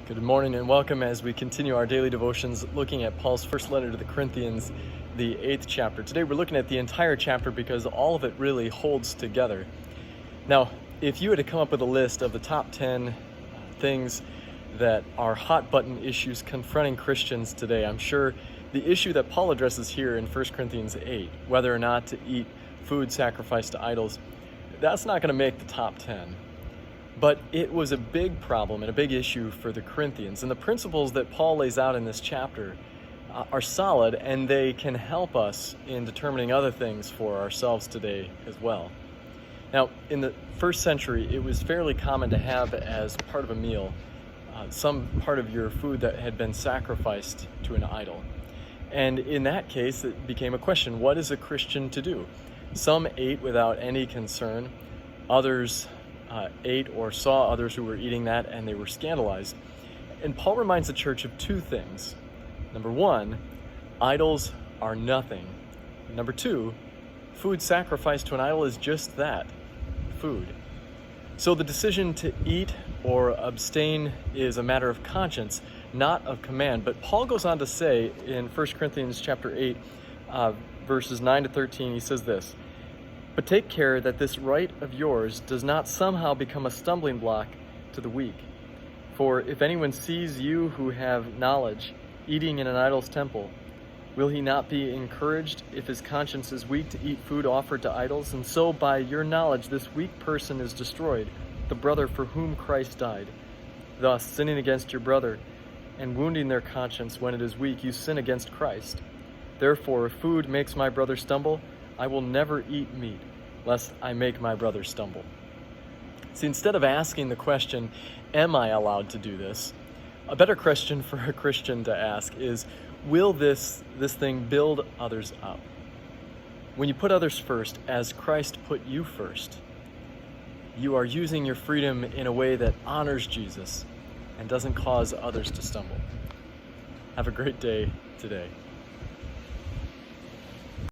Good morning and welcome as we continue our daily devotions looking at Paul's first letter to the Corinthians, the 8th chapter. Today we're looking at the entire chapter because all of it really holds together. Now, if you had to come up with a list of the top 10 things that are hot button issues confronting Christians today, I'm sure the issue that Paul addresses here in 1 Corinthians 8, whether or not to eat food sacrificed to idols, that's not going to make the top 10. But it was a big problem and a big issue for the Corinthians. And the principles that Paul lays out in this chapter are solid, and they can help us in determining other things for ourselves today as well. Now, in the first century, it was fairly common to have as part of a meal some part of your food that had been sacrificed to an idol. And in that case, it became a question, what is a Christian to do? Some ate without any concern. Others ate or saw others who were eating that, and they were scandalized. And Paul reminds the church of two things. Number one, idols are nothing. Number two, food sacrificed to an idol is just that, food. So the decision to eat or abstain is a matter of conscience, not of command. But Paul goes on to say in 1 Corinthians chapter 8, verses 9 to 13, he says this, "But take care that this right of yours does not somehow become a stumbling block to the weak. For if anyone sees you who have knowledge eating in an idol's temple, will he not be encouraged if his conscience is weak to eat food offered to idols? And so by your knowledge this weak person is destroyed, the brother for whom Christ died. Thus, sinning against your brother and wounding their conscience when it is weak, you sin against Christ. Therefore, if food makes my brother stumble, I will never eat meat, lest I make my brother stumble." See, instead of asking the question, am I allowed to do this? A better question for a Christian to ask is, will this thing build others up? When you put others first, as Christ put you first, you are using your freedom in a way that honors Jesus and doesn't cause others to stumble. Have a great day today.